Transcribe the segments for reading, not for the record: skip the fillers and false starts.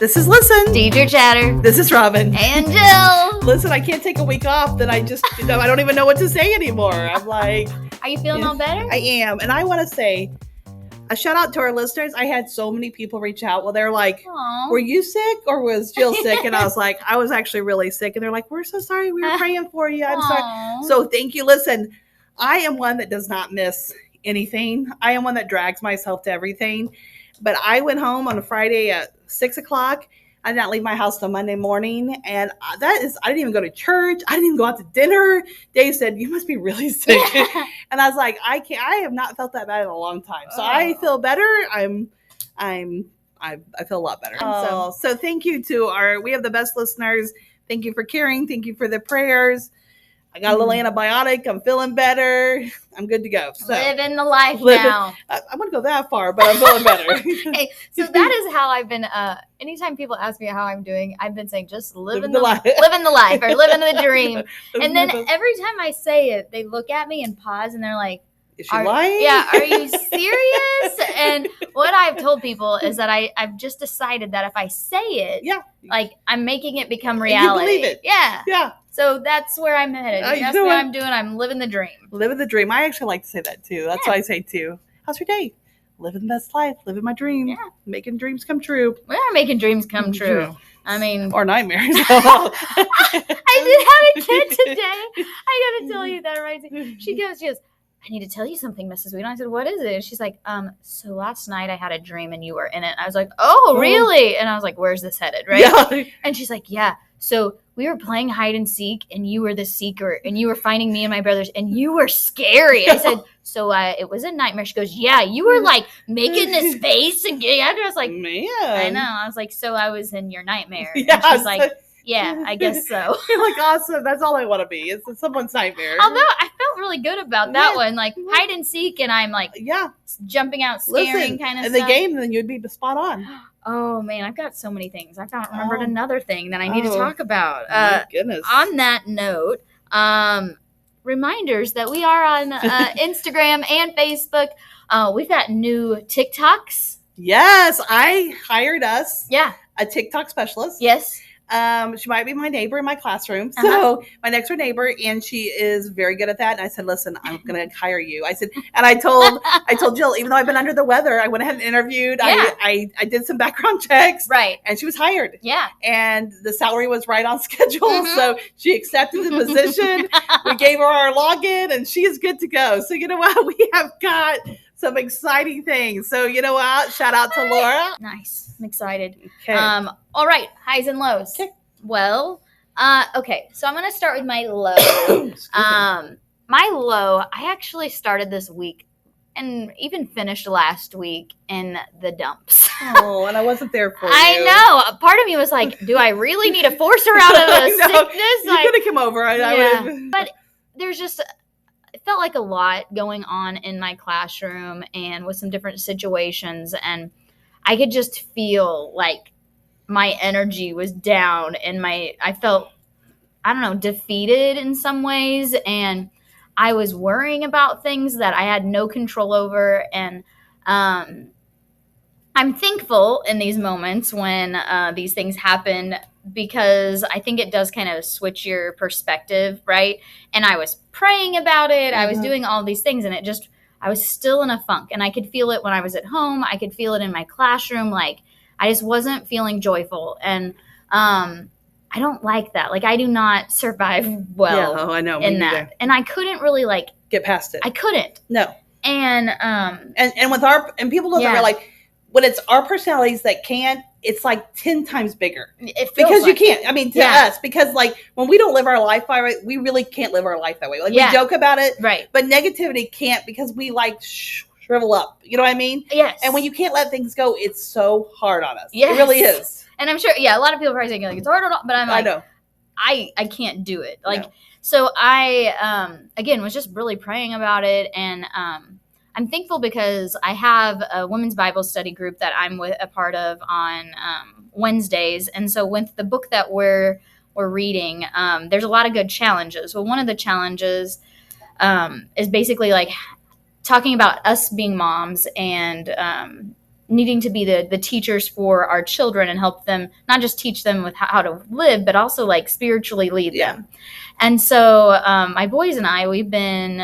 This is Listen. Teacher Chatter. This is Robin. And Jill. Listen, I can't take a week off that I just, I don't even know what to say anymore. I'm like... Are you feeling all better? I am. And I want to say a shout out to our listeners. I had so many people reach out. Well, they're like, Aww. Were you sick or was Jill sick? And I was like, I was actually really sick. And they're like, we're so sorry. We were praying for you. I'm sorry. So thank you. Listen, I am one that does not miss anything. I am one that drags myself to everything. But I went home on a Friday at 6 o'clock. I did not leave my house till Monday morning. And I didn't even go to church. I didn't even go out to dinner. Dave said, you must be really sick. And I was like, I have not felt that bad in a long time. So I feel better. I feel a lot better. So thank you to we have the best listeners. Thank you for caring. Thank you for the prayers. I got a little antibiotic. I'm feeling better. I'm good to go. So, living the life now. I wouldn't go that far, but I'm feeling better. Hey, so that is how I've been. Anytime people ask me how I'm doing, I've been saying just living the life or living the dream. And then every time I say it, they look at me and pause, and they're like, "Is she lying? Yeah, are you serious?" And what I've told people is that I've just decided that if I say it, like I'm making it become reality. You believe it. Yeah. So that's where I'm headed. That's what I'm doing. I'm living the dream. Living the dream. I actually like to say that too. That's what I say too. How's your day? Living the best life. Living my dream. Yeah. Making dreams come true. We are making dreams come true. I mean, or nightmares. I did have a kid today. I got to tell you that, right? She goes, I need to tell you something, Mrs. Whedon. I said, what is it? And she's like, so last night I had a dream and you were in it. And I was like, oh, really? And I was like, where's this headed, right? Yeah. And she's like, yeah. So we were playing hide and seek and you were the seeker and you were finding me and my brothers and you were scary. I said, so it was a nightmare. She goes, yeah, you were like making this face and getting after. I was like, man. I know. I was like, so I was in your nightmare. Yeah, and she's like, yeah, I guess so. You're like, awesome. That's all I want to be. It's someone's nightmare. Although I felt really good about that one. Like hide and seek and I'm like jumping out, scaring kind of in stuff. the game, then you'd be spot on. Oh, man, I've got so many things. I've not remembered another thing that I need to talk about. My goodness. On that note, reminders that we are on Instagram and Facebook. We've got new TikToks. Yes, I hired us. Yeah. A TikTok specialist. Yes. She might be my neighbor in my classroom. So my next door neighbor, and she is very good at that. And I said, listen, I'm going to hire you. I said, and I told Jill, even though I've been under the weather, I went ahead and interviewed. Yeah. I did some background checks. Right. And she was hired. Yeah. And the salary was right on schedule. Mm-hmm. So she accepted the position. We gave her our login and she is good to go. So you know what? We have got some exciting things. So you know what? Shout out to Laura. Nice. I'm excited. Okay. All right. Highs and lows. Okay. Well, okay. So I'm going to start with my low. My low, I actually started this week and even finished last week in the dumps. Oh, and I wasn't there for you. I know. Part of me was like, do I really need to force her out of the sickness? You could have come over. But there's just... It felt like a lot going on in my classroom and with some different situations. And I could just feel like my energy was down and I felt, defeated in some ways. And I was worrying about things that I had no control over. And I'm thankful in these moments when these things happen, because I think it does kind of switch your perspective, right? And I was praying about it. Mm-hmm. I was doing all these things, and I was still in a funk. And I could feel it when I was at home. I could feel it in my classroom. Like, I just wasn't feeling joyful. And I don't like that. Like, I do not survive well I know, in that. Either. And I couldn't really, get past it. I couldn't. No. And with people don't realize, when it's our personalities that can't, it's like 10 times bigger. Because you can't. I mean, to us, because when we don't live our life that way, we really can't live our life that way. We joke about it. Right. But negativity can't, because we shrivel up. You know what I mean? Yes. And when you can't let things go, it's so hard on us. Yes. It really is. And I'm sure, a lot of people are probably saying, it's hard, but I'm like, I know. I can't do it. So I, again, was just really praying about it. And, I'm thankful because I have a women's Bible study group that I'm a part of on Wednesdays. And so with the book that we're reading, there's a lot of good challenges. Well, one of the challenges is basically talking about us being moms and needing to be the teachers for our children and help them, not just teach them with how to live, but also like spiritually lead them. And so my boys and I, we've been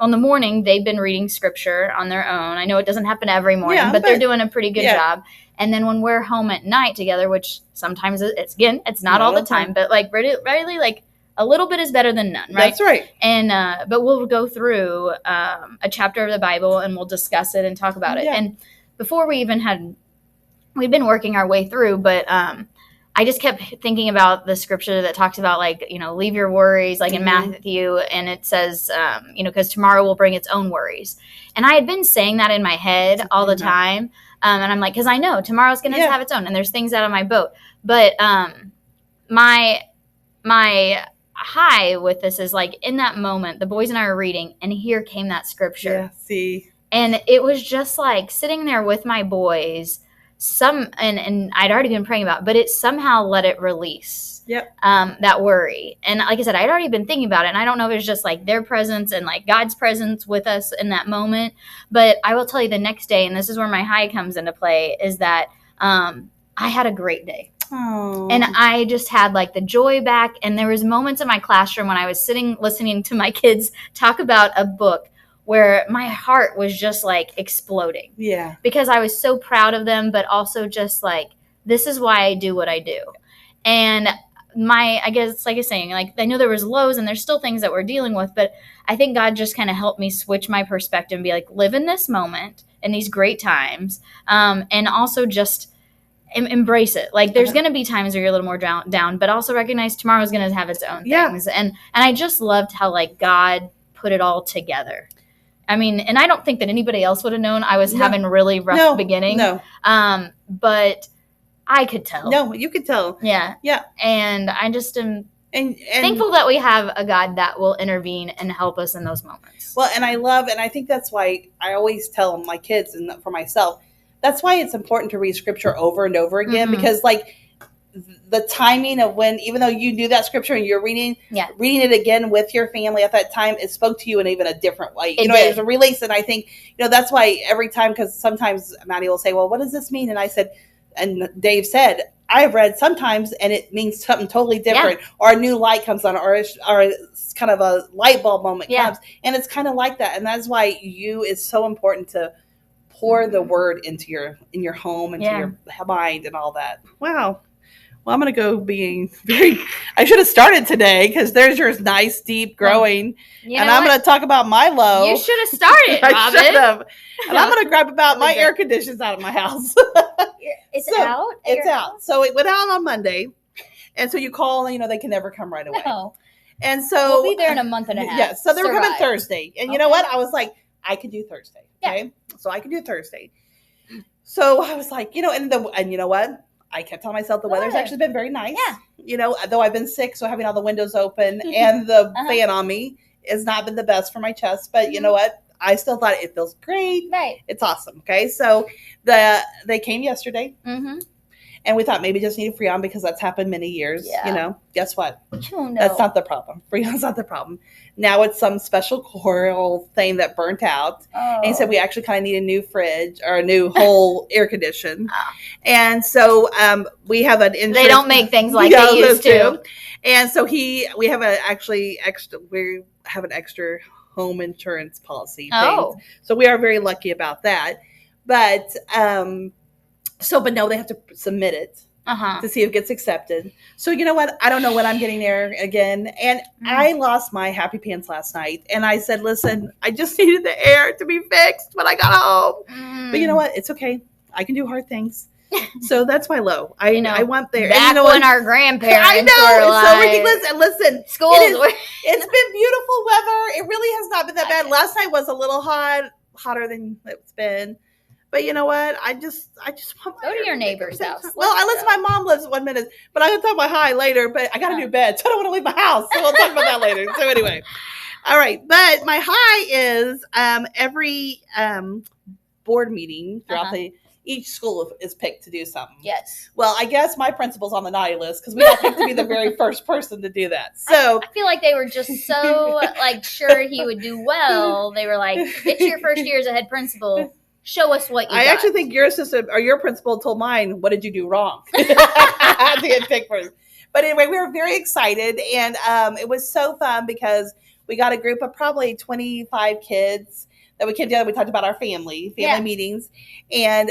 on the morning, they've been reading scripture on their own. I know it doesn't happen every morning, but they're doing a pretty good job. And then when we're home at night together, which sometimes it's not all the time, but like rarely, like a little bit is better than none, right? That's right. And but we'll go through a chapter of the Bible and we'll discuss it and talk about it. And before we'd been working our way through, but I just kept thinking about the scripture that talks about, like, leave your worries, like in Matthew, and it says, because tomorrow will bring its own worries. And I had been saying that in my head all the time. And I'm like, because I know tomorrow's going to have its own, and there's things out of my boat. But my high with this is, like, in that moment, the boys and I are reading, and here came that scripture. Yeah, see. And it was just like sitting there with my boys, and I'd already been praying about it, but it somehow let it release. That worry. And like I said, I'd already been thinking about it, and I don't know if it's just like their presence and like God's presence with us in that moment, but I will tell you the next day, and this is where my high comes into play, is that I had a great day. Oh. And I just had like the joy back, and there was moments in my classroom when I was sitting listening to my kids talk about a book where my heart was just like exploding. Yeah. Because I was so proud of them, but also just like, this is why I do what I do. And I guess, like I was saying, like, I know there was lows and there's still things that we're dealing with, but I think God just kind of helped me switch my perspective and be like, live in this moment, in these great times, and also just embrace it. Like, there's going to be times where you're a little more down, but also recognize tomorrow's going to have its own things. And I just loved how, like, God put it all together. I mean, and I don't think that anybody else would have known I was having really rough beginning. No. But I could tell. No, you could tell. Yeah. Yeah. And I just am and thankful that we have a God that will intervene and help us in those moments. Well, and I think that's why I always tell my kids, and for myself, that's why it's important to read scripture over and over again, because like the timing of when, even though you knew that scripture and you're reading it again with your family at that time, it spoke to you in even a different way. It was a release. And I think, that's why every time, because sometimes Maddie will say, well, what does this mean? And I said, and Dave said, I've read sometimes and it means something totally different, or a new light comes on, or kind of a light bulb moment comes. And it's kind of like that. And that's why it's so important to pour the word into your home, into your mind and all that. Wow. Well, I'm going to go being I should have started today, because there's your nice, deep growing. And I'm going to talk about my low. You should have started, Robin. I should have. And I'm going to grab about my air conditioners out of my house. It's out? It's out. So it went out on Monday. And so you call, and they can never come right away. No. And so. We'll be there in a month and a half. Yeah. So they were coming Thursday. And you know what? I was like, I could do Thursday. Okay. Yeah. So I could do Thursday. So I was like, and you know what? I kept telling myself the weather's actually been very nice. Yeah. Though I've been sick, so having all the windows open and the fan on me has not been the best for my chest. But you know what? I still thought it feels great. Right. It's awesome. Okay. So they came yesterday. Mm-hmm. And we thought maybe just need a Freon, because that's happened many years. Yeah. Guess what? Oh, no. That's not the problem. Freon's not the problem. Now it's some special coral thing that burnt out. Oh. And he said we actually kind of need a new fridge, or a new whole air condition. Oh. And so we have an insurance. They don't make things like they used to. And so we have we have an extra home insurance policy. Oh. Thing. So we are very lucky about that. But but no, they have to submit it to see if it gets accepted. So you know what? I don't know when I'm getting there again. And I lost my happy pants last night. And I said, listen, I just needed the air to be fixed when I got home. But you know what? It's okay. I can do hard things. So that's my low. I went there. Back when our grandparents I know. were It's so ridiculous. And listen, schools it's been beautiful weather. It really has not been that bad. Last night was a little hotter than it's been. But you know what? I just want go to your neighbor's house. Well, my mom lives 1 minute, but I'm going to talk about my high later. But I got a new bed, so I don't want to leave my house. So we'll talk about that later. So anyway, all right. But my high is every board meeting throughout each school is picked to do something. Yes. Well, I guess my principal's on the naughty list, because we got picked to be the very first person to do that. So I feel like they were just so sure he would do well. They were like, it's your first year as a head principal. show us what you I got. actually think your assistant or your principal told mine, what did you do wrong? To get picked first. But anyway, we were very excited, and it was so fun because we got a group of probably 25 kids that we came together. We talked about our family meetings, and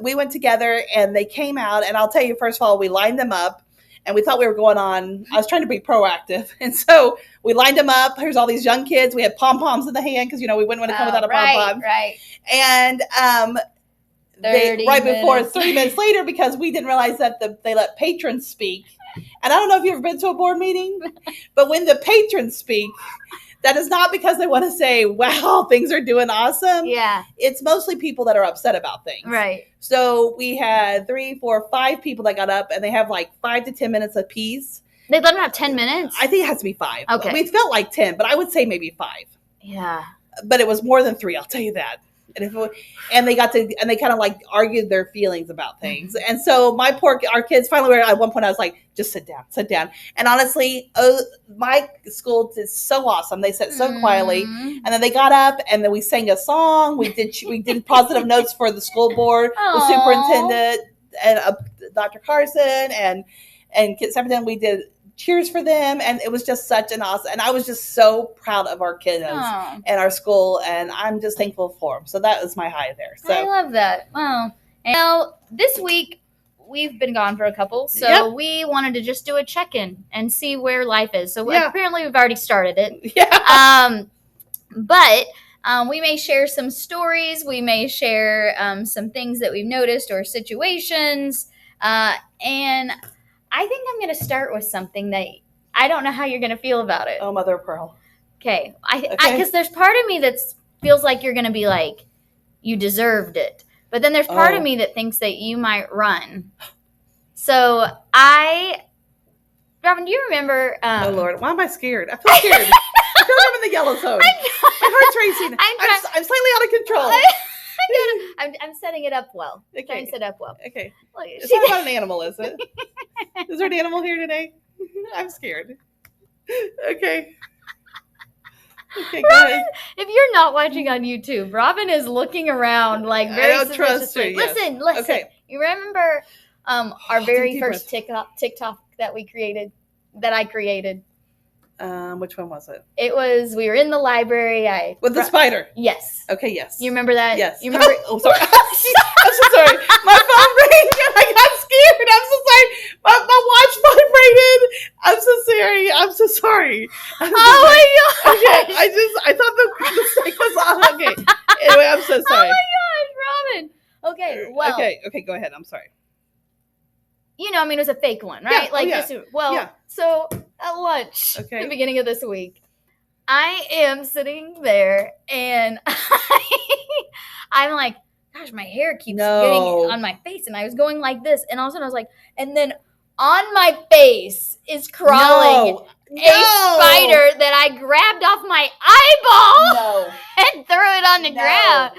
we went together, and they came out, and I'll tell you, first of all, we lined them up, and we thought we were going on. I was trying to be proactive, and so we lined them up. Here's all these young kids. We had pom-poms in the hand because, we wouldn't want to come without a pom-pom. Right. And right before 30 minutes later, because we didn't realize that they let patrons speak. And I don't know if you've ever been to a board meeting, but when the patrons speak, that is not because they want to say, wow, things are doing awesome. Yeah. It's mostly people that are upset about things. Right. So we had 3, 4, 5 people that got up, and they have like 5 to 10 minutes apiece. They let them have 10 minutes? I think it has to be 5. Okay. We felt like 10, but I would say maybe 5. Yeah. But it was more than 3, I'll tell you that. And they kind of like argued their feelings about things. And so our kids finally were, at one point I was like, just sit down. And honestly, my school did so awesome. They sat so quietly, and then they got up, and then we sang a song. We did positive notes for the school board, the superintendent, and Dr. Carson, and Kit Sepperton. We did cheers for them, and it was just such an awesome, and I was just so proud of our kiddos and our school, and I'm just thankful for them. So that was my high there. So I love that. Wow. And this week we've been gone for a couple, so we wanted to just do a check-in and see where life is. So apparently we've already started it. Yeah. But we may share some stories. We may share some things that we've noticed or situations, and I think I'm going to start with something that I don't know how you're going to feel about it. Oh, mother of pearl. Okay. Because there's part of me that feels like you're going to be like, you deserved it. But then there's part of me that thinks that you might run. So Robin, do you remember? Oh, Lord. Why am I scared? I feel scared. I feel like I'm in the yellow zone. My heart's racing. I'm slightly out of control. I'm setting it up well. Okay. Trying to set it up well. Okay. It's not about an animal, is it? Is there an animal here today? I'm scared. Okay. Okay, go ahead. If you're not watching on YouTube, Robin is looking around like very I don't trust her. Yes. Listen. Okay. You remember our very first TikTok that I created? Which one was it? It was, we were in the library. With the spider? Yes. Okay, yes. You remember that? Yes. You remember? Oh, sorry. I'm so sorry. My phone rang and I got scared. I'm so sorry. My watch vibrated. I'm so sorry. Oh my God. Okay, I thought the stick was on. Okay. Anyway, I'm so sorry. Oh my gosh, Robin. Okay, well. Okay, go ahead. I'm sorry. It was a fake one, right? So at lunch, the beginning of this week, I am sitting there and I'm like, gosh, my hair keeps getting on my face. And I was going like this. And all of a sudden I was like, and then on my face is crawling a spider that I grabbed off my eyeball and threw it on the ground.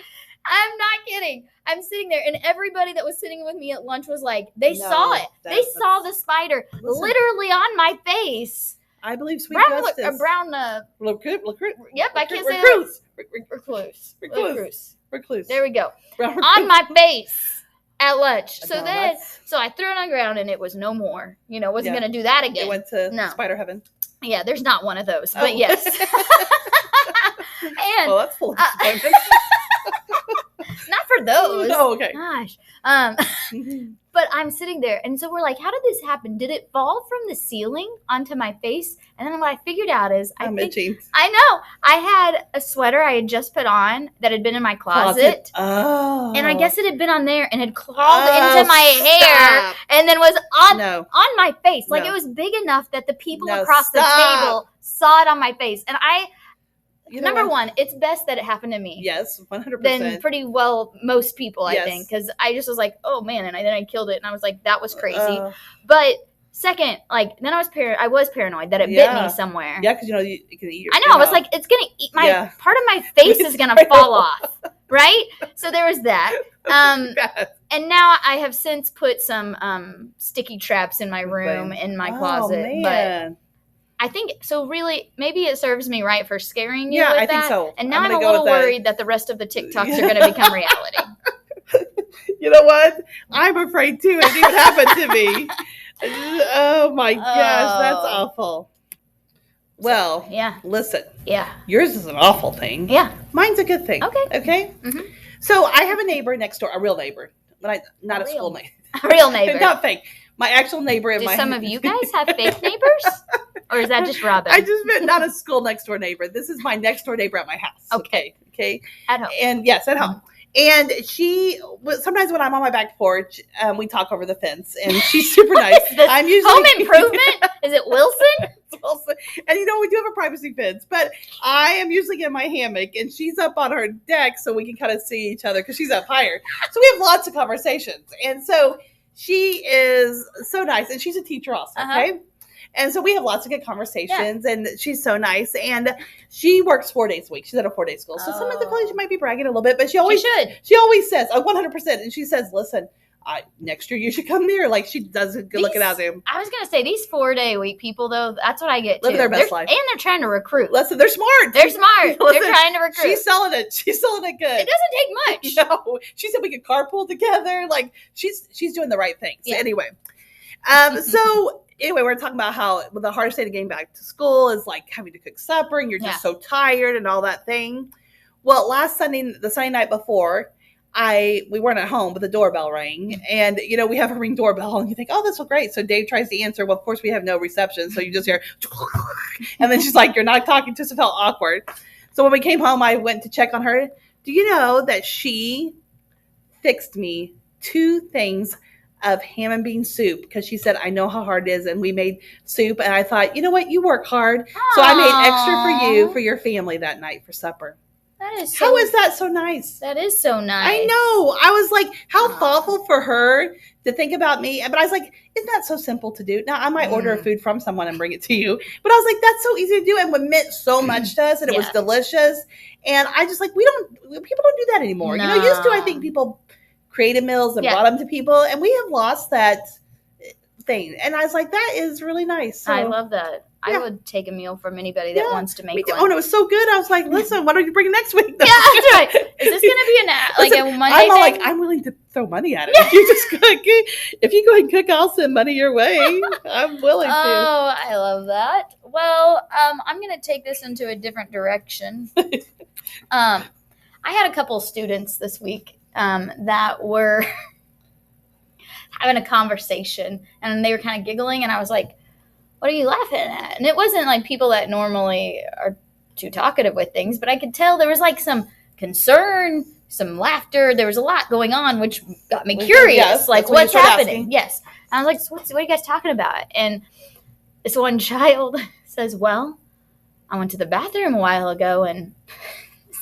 I'm not kidding. I'm sitting there, and everybody that was sitting with me at lunch was like, they saw it. They saw the spider literally on my face. I believe Sweet Justice. A brown. Recluse. Yep, I can't say that. Recluse. There we go. On my face at lunch. So I threw it on the ground, and it was no more. Wasn't going to do that again. It went to spider heaven. Yeah, there's not one of those, but yes. Well, that's full of disappointment. Not for those. Oh, okay. Gosh. But I'm sitting there, and so we're like, how did this happen? Did it fall from the ceiling onto my face? And then what I figured out is, I know, I had a sweater I had just put on that had been in my closet. Oh. And I guess it had been on there and had crawled into my hair and then was on my face. Like it was big enough that the people across the table saw it on my face. And number one, it's best that it happened to me. Yes, 100%. Than pretty well most people, I think. Because I just was like, oh, man. And then I killed it. And I was like, that was crazy. But second, then I was paranoid that it bit me somewhere. Yeah, because, you can eat your I know. I was like, it's going to eat part of my face is going to fall off. Right? So there was that. And now I have since put some sticky traps in my room, in my closet. Man. But I think so. Really, maybe it serves me right for scaring you. Yeah, with I think that. so. And now I'm gonna a go little with that. worried that the rest of the TikToks are going to become reality. You know what? I'm afraid too. It didn't even happen to me. Oh my gosh, that's awful. Well, Yeah. Listen. Yeah. Yours is an awful thing. Yeah. Mine's a good thing. Okay. Okay. Mm-hmm. So I have a neighbor next door, a real neighbor, but not a school neighbor. A real neighbor. Not fake. My actual neighbor. Do some of you guys have fake neighbors? Or is that just Robin? I just meant not a school next door neighbor. This is my next door neighbor at my house. Okay. At home. And yes, at home. And she, sometimes when I'm on my back porch, we talk over the fence, and she's super nice. I'm usually Home Improvement? Is it Wilson? Wilson. And we do have a privacy fence, but I am usually in my hammock, and she's up on her deck, so we can kind of see each other because she's up higher. So we have lots of conversations, and so she is so nice, and she's a teacher also. Okay. And so we have lots of good conversations, and she's so nice. And she works 4 days a week. She's at a 4-day school. So sometimes I feel like she might be bragging a little bit, but she always says, 100%. And she says, listen, next year you should come there. Like, she does a good looking out there. I was going to say, these 4-day week people, though, that's what I get, too. Living their best life. And they're trying to recruit. Listen, they're smart. They're smart. They're trying to recruit. She's selling it. She's selling it good. It doesn't take much. No. She said we could carpool together. Like, she's doing the right things. Yeah. Anyway. Anyway, we're talking about how the hardest day to getting back to school is like having to cook supper and you're just so tired and all that thing. Well, last Sunday, the Sunday night before, we weren't at home, but the doorbell rang. And, we have a Ring doorbell and you think, oh, that's so great. So Dave tries to answer. Well, of course, we have no reception. So you just hear, and then she's like, you're not talking to us. It felt awkward. So when we came home, I went to check on her. Do you know that she fixed me 2 things of ham and bean soup because she said, I know how hard it is. And we made soup. And I thought, you know what? You work hard. Aww. So I made extra for you, for your family that night for supper. How is that so nice? That is so nice. I know. I was like, how thoughtful for her to think about me. But I was like, isn't that so simple to do? Now, I might order food from someone and bring it to you. But I was like, that's so easy to do. And what meant so much to us. And it was delicious. And I just like, people don't do that anymore. No. Used to, I think people created meals and brought them to people, and we have lost that thing. And I was like, that is really nice. So, I love that. I would take a meal from anybody that wants to make one. Oh, and it was so good. I was like, listen, why don't you bring it next week? Yeah, that's right. Is this going to be a Monday thing? Like, I'm willing to throw money at it. If you go and cook, I'll send money your way. I'm willing to. Oh, I love that. Well, I'm going to take this into a different direction. I had a couple students this week that were having a conversation, and they were kind of giggling, and I was like, what are you laughing at? And it wasn't like people that normally are too talkative with things, but I could tell there was like some concern, some laughter. There was a lot going on, which got me curious. Yes, like, what's happening? Asking. Yes. And I was like, what are you guys talking about? And this one child says, well, I went to the bathroom a while ago, and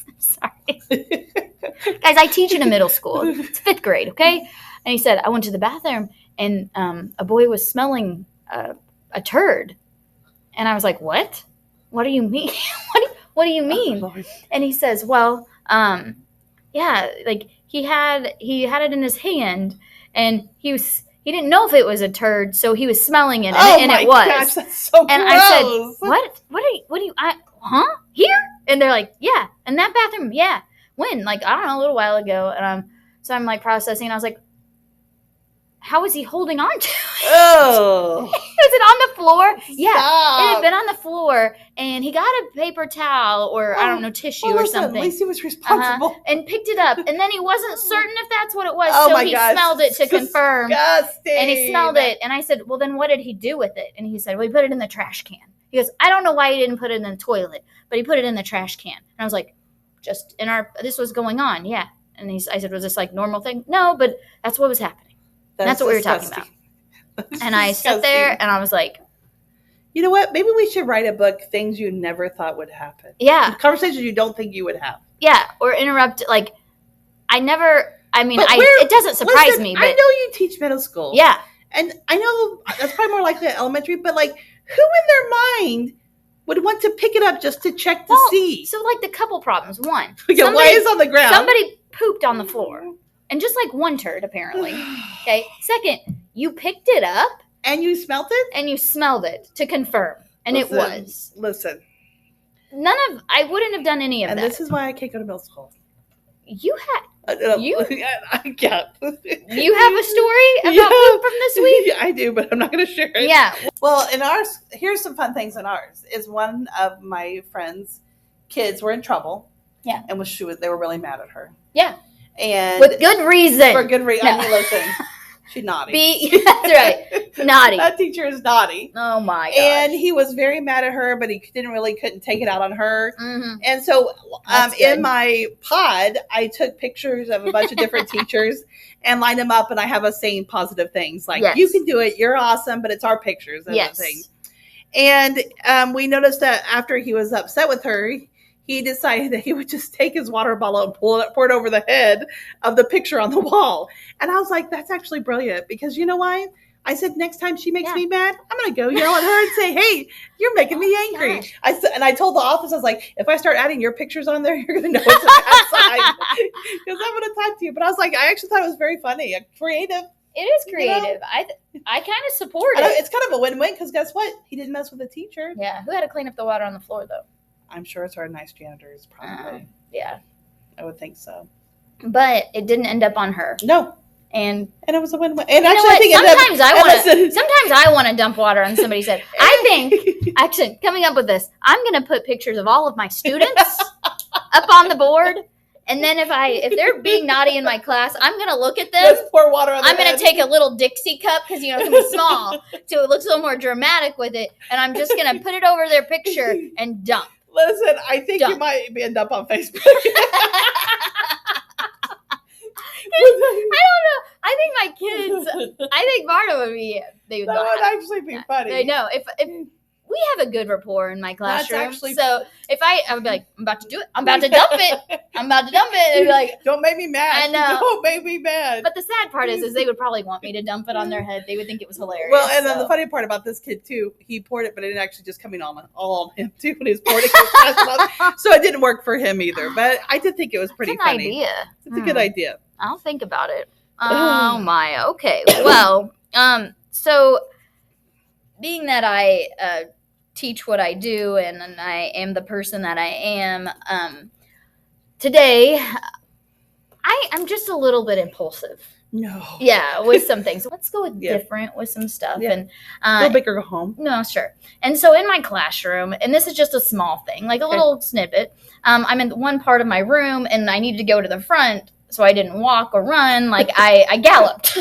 I'm sorry. Guys, I teach in a middle school. It's 5th grade, okay? And he said, I went to the bathroom, and a boy was smelling a turd. And I was like, what? What do you mean? What do you mean? Oh, and he says, well, yeah, like he had it in his hand, and he didn't know if it was a turd, so he was smelling it, and it was. Gosh, that's so and gross. I said, what do you, here? And they're like, yeah, in that bathroom, yeah. When? Like, I don't know, a little while ago. And so I'm like processing, and I was like, how is he holding on to it? Oh. Is it on the floor? Yeah. Stop. It had been on the floor, and he got a paper towel or, I don't know, tissue or something. At least he was responsible. And picked it up. And then he wasn't certain if that's what it was, so he smelled it to confirm. Disgusting. And he smelled it. And I said, well, then what did he do with it? And he said, well, he put it in the trash can. He goes, I don't know why he didn't put it in the toilet, but he put it in the trash can. And I was like, this was going on, yeah. And I said, was this like normal thing? No, but that's what was happening. That's what we were talking about. And I sat there and I was like, you know what? Maybe we should write a book, things you never thought would happen. Yeah. Conversations you don't think you would have. Yeah. Or interrupt. Like, it doesn't surprise me. But I know you teach middle school. Yeah. And I know that's probably more likely at elementary, but like, who in their mind would want to pick it up just to check to see? So like the couple problems. One. Yeah, why is it on the ground? Somebody pooped on the floor. And just like one turd, apparently. Okay. Second, you picked it up. And you smelt it? And you smelled it to confirm. And it was. Listen. I wouldn't have done any of and that. And this is why I can't go to middle school. You had. You have a story about poop from this week? Yeah, I do, but I'm not going to share it. Yeah. Well, in ours, here's some fun things in ours. Is one of my friends' kids were in trouble. Yeah. And they were really mad at her. Yeah. And with good reason. For good reason. No. I mean, listen, she's naughty. That's right. Naughty. That teacher is naughty. Oh my gosh. And he was very mad at her, but he couldn't take it out on her. Mm-hmm. And so in my pod, I took pictures of a bunch of different teachers and lined them up, and I have us saying positive things like, you can do it, you're awesome, but it's our pictures and everything. And we noticed that after he was upset with her, he decided that he would just take his water bottle and pour it over the head of the picture on the wall. And I was like, that's actually brilliant, because you know why? I said, next time she makes me mad, I'm going to go yell at her and say, hey, you're making me angry. I told the office, I was like, if I start adding your pictures on there, you're going to know it's a bad sign. Because I'm going to talk to you. But I was like, I actually thought it was very funny. Creative. It is creative. You know? I kind of support it. It's kind of a win-win, because guess what? He didn't mess with the teacher. Yeah. Who had to clean up the water on the floor, though? I'm sure it's our nice janitors, probably. Yeah. I would think so. But it didn't end up on her. No. And it was a win-win. And you actually, I think sometimes I want to dump water on somebody's head. I think, actually, coming up with this, I'm going to put pictures of all of my students up on the board. And then if they're being naughty in my class, I'm going to look at them. Just pour water on their head. I'm going to take a little Dixie cup, because, it's going to be small, so it looks a little more dramatic with it. And I'm just going to put it over their picture and dump. Listen, I think you might end up on Facebook. I don't know. I think my kids. I think Marta would be. They would. That would actually be funny. I know. If we have a good rapport in my classroom, so if I would be like, I'm about to do it. I'm about to dump it. I'm about to dump it. And be like, don't make me mad. I know. Don't make me mad. But the sad part is they would probably want me to dump it on their head. They would think it was hilarious. Well, and then the funny part about this kid too, he poured it, but it didn't actually just coming all on him too when he was pouring it. So it didn't work for him either. But I did think it was pretty funny. Idea. It's a good idea. I'll think about it. Oh my. Okay. Well, so being that I teach what I do and I am the person that I am, today I'm just a little bit impulsive. No. Yeah, with some things. Let's go with different with some stuff. Yeah. And go big or go home. No, sure. And so in my classroom, and this is just a small thing, like a little snippet. I'm in one part of my room, and I needed to go to the front, so I didn't walk or run. Like I galloped.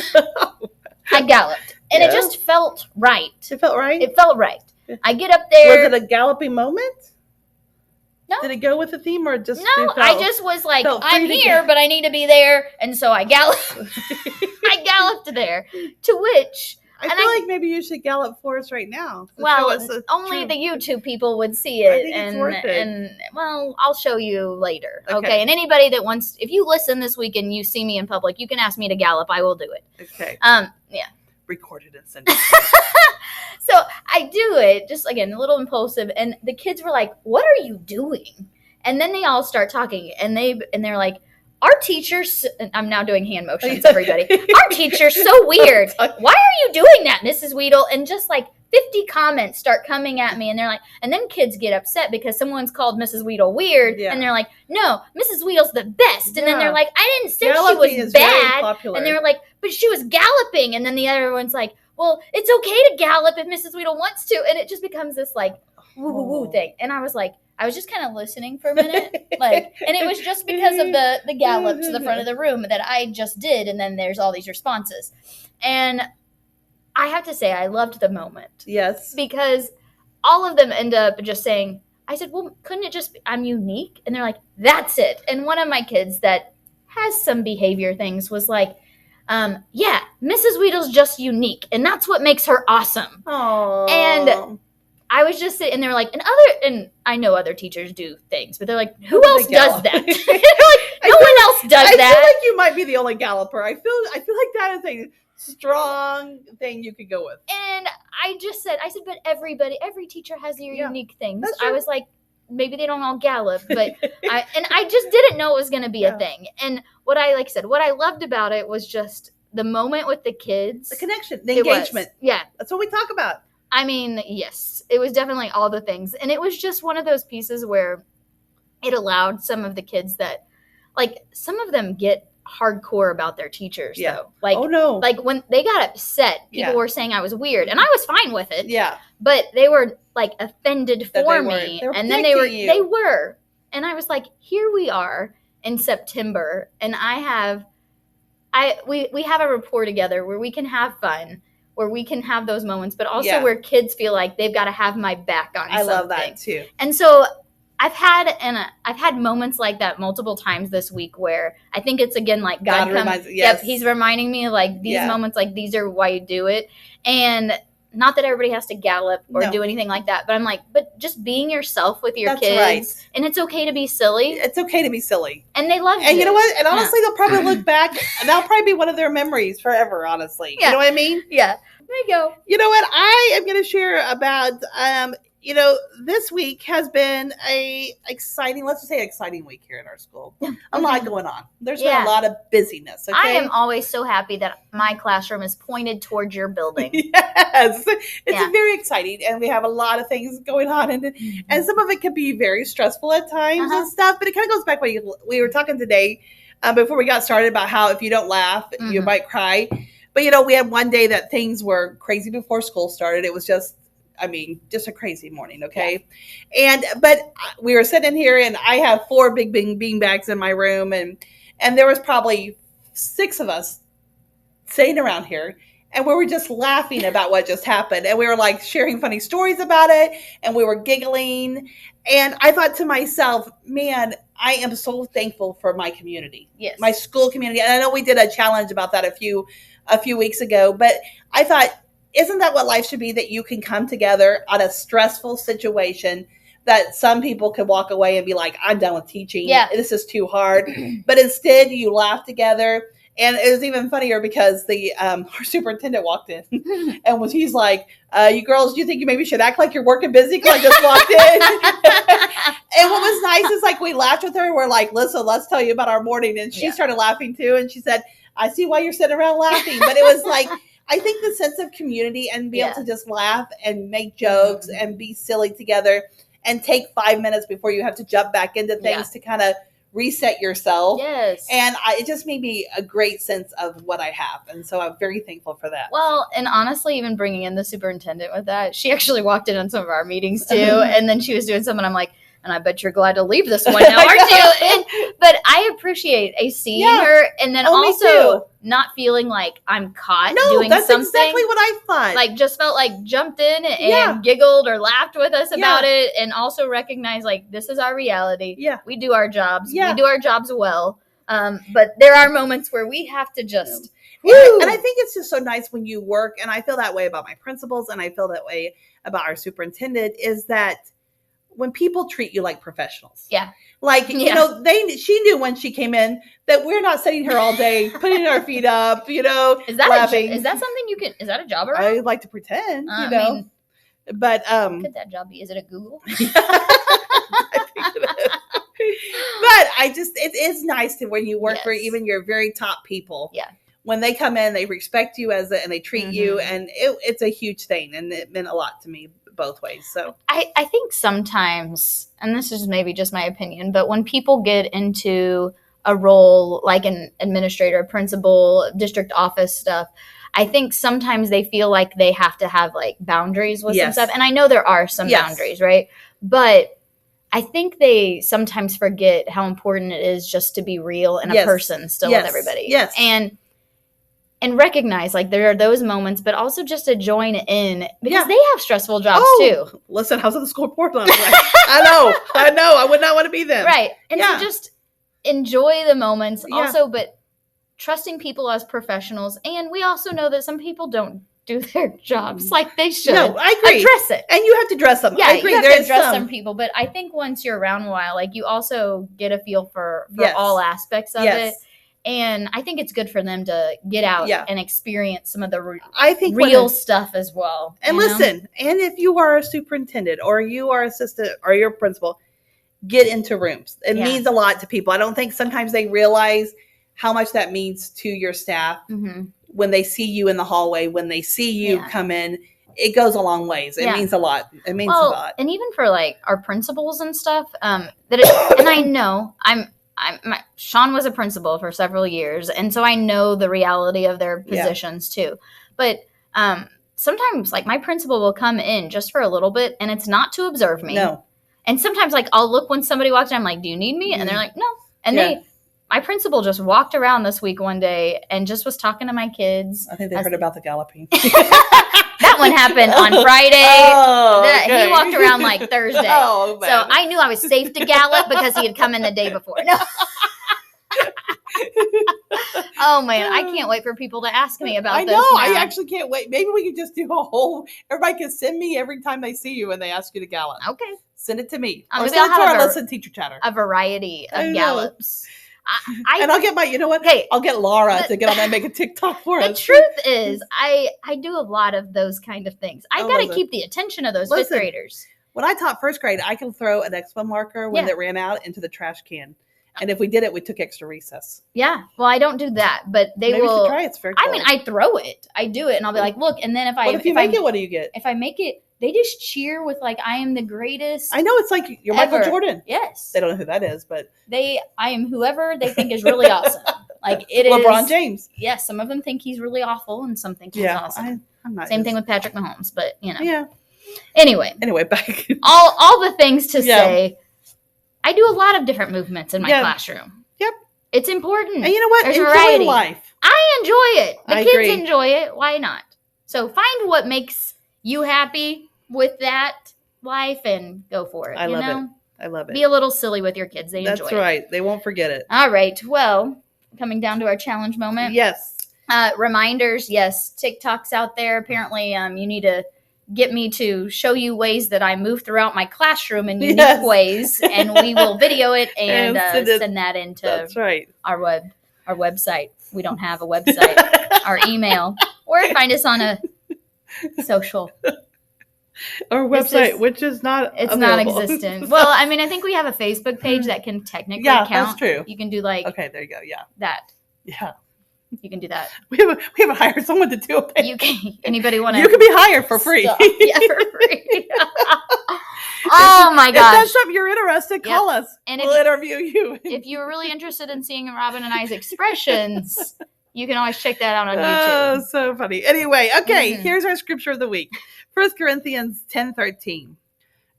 I galloped, and it just felt right. It felt right. It felt right. I get up there. Was it a galloping moment? No. Did it go with the theme or just? No, I just was like, I'm here, but I need to be there, and so I galloped. I galloped there. To which I feel like maybe you should gallop for us right now. Well, only the YouTube people would see it, I think it's worth it. And well, I'll show you later. Okay, and anybody that wants, if you listen this week and you see me in public, you can ask me to gallop. I will do it. Okay. Yeah. Record it and send it. So I do it, just again, a little impulsive, and the kids were like, "What are you doing?" And then they all start talking, and they're like, "Our teacher's," and I'm now doing hand motions, everybody. "Our teacher's so weird. Why are you doing that, Mrs. Weedle?" And just like 50 comments start coming at me, and they're like, and then kids get upset because someone's called Mrs. Weedle weird, and they're like, "No, Mrs. Weedle's the best." And then they're like, "I didn't say she was bad." And they were like, "But she was galloping." And then the other one's like, "Well, it's okay to gallop if Mrs. Weedle wants to." And it just becomes this like woo woo woo thing. And I was like, I was just kind of listening for a minute, like, and it was just because of the gallop to the front of the room that I just did, and then there's all these responses, and I have to say I loved the moment. Yes, because all of them end up just saying, I said, "Well, couldn't it just be I'm unique?" And they're like, "That's it." And one of my kids that has some behavior things was like, "Yeah, Mrs. Weedle's just unique, and that's what makes her awesome." Aww. And I was just sitting, and they were like, and I know other teachers do things, but they're like, who else does that? They're like, no one else does that. I feel like you might be the only galloper. I feel like that is a strong thing you could go with. And I said, but every teacher has their unique things. That's true. I was like, maybe they don't all gallop, but I just didn't know it was going to be a thing. And what I loved about it was just the moment with the kids. The connection, the engagement. Yeah. That's what we talk about. I mean, yes, it was definitely all the things. And it was just one of those pieces where it allowed some of the kids that, like, some of them get hardcore about their teachers, though. Like, oh, no. Like, when they got upset, people were saying I was weird. And I was fine with it. Yeah. But they were, like, offended for me. And then they were. And I was like, here we are in September. And we have a rapport together where we can have fun, where we can have those moments, but also where kids feel like they've got to have my back on something. I love that too. And so I've had moments like that multiple times this week where I think it's again like God comes. Yep, He's reminding me like these moments, like these are why you do it. And not that everybody has to gallop or do anything like that, but I'm like, but just being yourself with your kids. Right. And it's okay to be silly. It's okay to be silly. And they love you. And you know what? And honestly, they'll probably look back and that'll probably be one of their memories forever, honestly. You know what I mean? Yeah. There you go. You know what? I am going to share about, this week has been let's just say exciting week here in our school. A lot going on. There's been a lot of busyness. Okay? I am always so happy that my classroom is pointed towards your building. Yes. It's very exciting. And we have a lot of things going on. And some of it can be very stressful at times and stuff. But it kind of goes back what we were talking today before we got started about how if you don't laugh, you might cry. But, we had one day that things were crazy before school started. It was just a crazy morning, okay? Yeah. But we were sitting here, and I have 4 big bean bags in my room, and there was probably 6 of us sitting around here, and we were just laughing about what just happened, and we were, like, sharing funny stories about it, and we were giggling, and I thought to myself, man, I am so thankful for my community. Yes. My school community, and I know we did a challenge about that a few weeks ago, but I thought, isn't that what life should be, that you can come together on a stressful situation that some people could walk away and be like, I'm done with teaching. Yeah. This is too hard. But instead you laugh together. And it was even funnier because our superintendent walked in and he's like, you girls, do you think you maybe should act like you're working busy? Because I just walked in. And what was nice is like we laughed with her. We're like, listen, let's tell you about our morning. And she started laughing too. And she said, I see why you're sitting around laughing. But it was like, I think the sense of community and be able to just laugh and make jokes and be silly together and take 5 minutes before you have to jump back into things to kind of reset yourself. Yes. And it just made me a great sense of what I have. And so I'm very thankful for that. Well, and honestly, even bringing in the superintendent with that, she actually walked in on some of our meetings too. And then she was doing something. I'm like, and I bet you're glad to leave this one now, aren't you? But I appreciate seeing her, and then also not feeling like I'm caught doing something. No, that's exactly what I thought. Like, just felt like jumped in and giggled or laughed with us about it, and also recognized, like, this is our reality. Yeah. We do our jobs. Yeah. We do our jobs well. But there are moments where we have to just... And I think it's just so nice when you work, and I feel that way about my principals, and I feel that way about our superintendent, is that when people treat you like professionals. Yeah. Like, she knew when she came in that we're not sitting here all day, putting our feet up, Is that laughing. Is that something is that a job around? I like to pretend, but, could that job be? Is it a Google? I think it is. But it is nice to when you work for even your very top people. Yeah. When they come in, they respect you and they treat you, and it's a huge thing, and it meant a lot to me both ways. So I think sometimes, and this is maybe just my opinion, but when people get into a role like an administrator, principal, district office stuff, I think sometimes they feel like they have to have like boundaries with some stuff. And I know there are some boundaries, right? But I think they sometimes forget how important it is just to be real and a person still with everybody. Yes. And recognize, like, there are those moments, but also just to join in, because they have stressful jobs too. Listen, how's the school report on? I know. I would not want to be them. Right. And so just enjoy the moments also, but trusting people as professionals. And we also know that some people don't do their jobs like they should. No, I agree. Address it. And you have to dress them. Yeah, I agree. You have to address some people. But I think once you're around a while, like, you also get a feel for all aspects of it. And I think it's good for them to get out and experience some of the real stuff as well. And listen, and if you are a superintendent or you are assistant or your principal, get into rooms. It means a lot to people. I don't think sometimes they realize how much that means to your staff when they see you in the hallway, when they see you come in. it goes a long ways. It means a lot. It means a lot. And even for like our principals and stuff, and I know Sean was a principal for several years, and so I know the reality of their positions too. But sometimes, like, my principal will come in just for a little bit, and it's not to observe me. No. And sometimes, like, I'll look when somebody walks in, I'm like, do you need me? And they're like, no. And my principal just walked around this week one day and just was talking to my kids. I think they heard about the galloping. That one happened on Friday. He walked around like Thursday. So I knew I was safe to gallop because he had come in the day before. No. Oh man, I can't wait for people to ask me about this. I actually can't wait. Maybe we could just do a whole. Everybody can send me every time they see you and they ask you to gallop. Okay, send it to me. Or send it to our Listen Teacher Chatter. A variety of gallops. And I'll get I'll get Laura to get on that and make a TikTok for us. The truth is, I do a lot of those kind of things. I got to keep the attention of those fifth graders. When I taught first grade, I can throw an expo marker when it ran out into the trash can. And if we did it, we took extra recess. Yeah. Well, I don't do that, but Maybe will. We should try it. It's very cool. I mean, I throw it. I do it, and I'll be like, look. And then if you make it, what do you get? If I make it, they just cheer with like, I am the greatest. I know, it's like you're ever. Michael Jordan. Yes. They don't know who that is, but I am whoever they think is really awesome. Like it LeBron is James. Yes, some of them think he's really awful, and some think he's awesome. I'm not. Same thing with Patrick Mahomes, but you know. Yeah. Anyway, back. all the things to say. I do a lot of different movements in my classroom. Yep. It's important. And you know what? There's enjoy variety. Life. I enjoy it. The kids agree. enjoy it. Why not? So find what makes you happy with that life and go for it. I love it. Be a little silly with your kids. They enjoy it. That's right. They won't forget it. All right. Well, coming down to our challenge moment. Yes. Reminders. Yes. TikTok's out there. Apparently, you need to get me to show you ways that I move throughout my classroom in unique ways, and we will video it and send that into that's right. our website. We don't have a website. Our email, or find us on a social. Our website, which is not non-existent. Well, I mean, I think we have a Facebook page that can technically count. That's true. You can do like there you go. Yeah, that. Yeah. You can do that. We haven't hired someone to do it. You can. Anybody want to? You can be hired for free. Yeah, for free. Oh my gosh! If that's something you're interested, call us. And we'll interview you. If you're really interested in seeing Robin and I's expressions, you can always check that out on YouTube. Oh, so funny. Anyway, okay. Here's our scripture of the week: 1 Corinthians 10:13.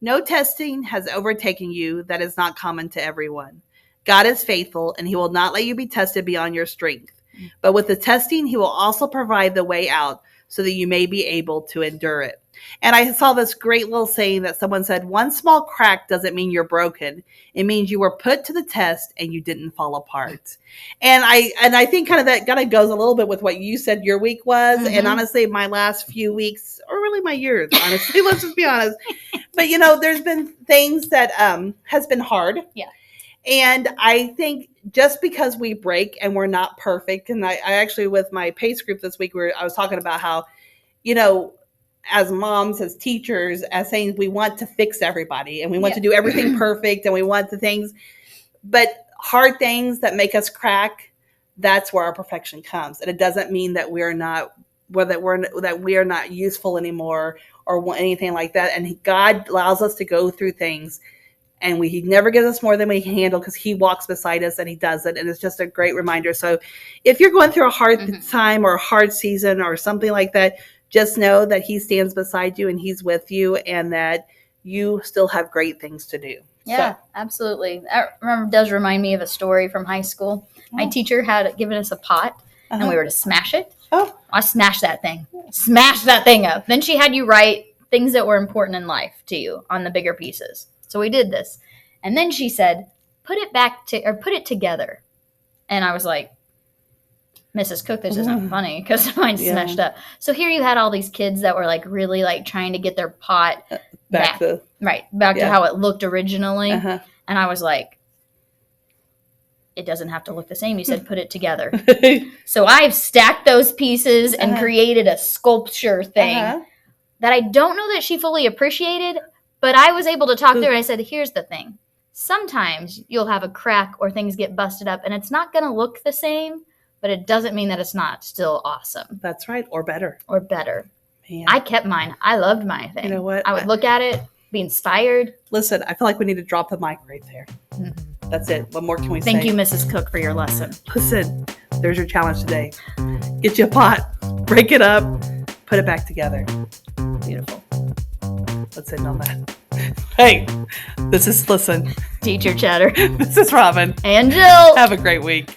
No testing has overtaken you that is not common to everyone. God is faithful, and He will not let you be tested beyond your strength. But with the testing, He will also provide the way out so that you may be able to endure it. And I saw this great little saying that someone said, one small crack doesn't mean you're broken. It means you were put to the test and you didn't fall apart. And I think kind of that kind of goes a little bit with what you said your week was. And honestly, my last few weeks, or really my years, honestly, let's just be honest. But, there's been things that has been hard. Yeah. And I think just because we break and we're not perfect, and I actually, with my PACE group this week, I was talking about how, as moms, as teachers, as saying we want to fix everybody and we want to do everything perfect and we want the things, but hard things that make us crack, that's where our perfection comes. And it doesn't mean that we are not useful anymore or anything like that. And God allows us to go through things. And He never gives us more than we can handle because He walks beside us and He does it. And it's just a great reminder. So if you're going through a hard time or a hard season or something like that, just know that He stands beside you and He's with you and that you still have great things to do. Yeah, absolutely. That does remind me of a story from high school. My teacher had given us a pot and we were to smash it. Oh, I smashed that thing. Smash that thing up. Then she had you write things that were important in life to you on the bigger pieces. So we did this. And then she said, put it together. And I was like, Mrs. Cook, this isn't funny because mine's smashed up. So here you had all these kids that were like really like trying to get their pot back to how it looked originally. And I was like, it doesn't have to look the same. You said put it together. So I've stacked those pieces and created a sculpture thing that I don't know that she fully appreciated. But I was able to talk through it. I said, here's the thing. Sometimes you'll have a crack or things get busted up and it's not going to look the same, but it doesn't mean that it's not still awesome. That's right. Or better. Man. I kept mine. I loved my thing. You know what? I would look at it, be inspired. Listen, I feel like we need to drop the mic right there. Mm-hmm. That's it. What more can we say? Thank you, Mrs. Cook, for your lesson. Listen, there's your challenge today. Get you a pot, break it up, put it back together. Beautiful. Let's end on that. Hey, listen. Teacher chatter. This is Robin. And Jill. Have a great week.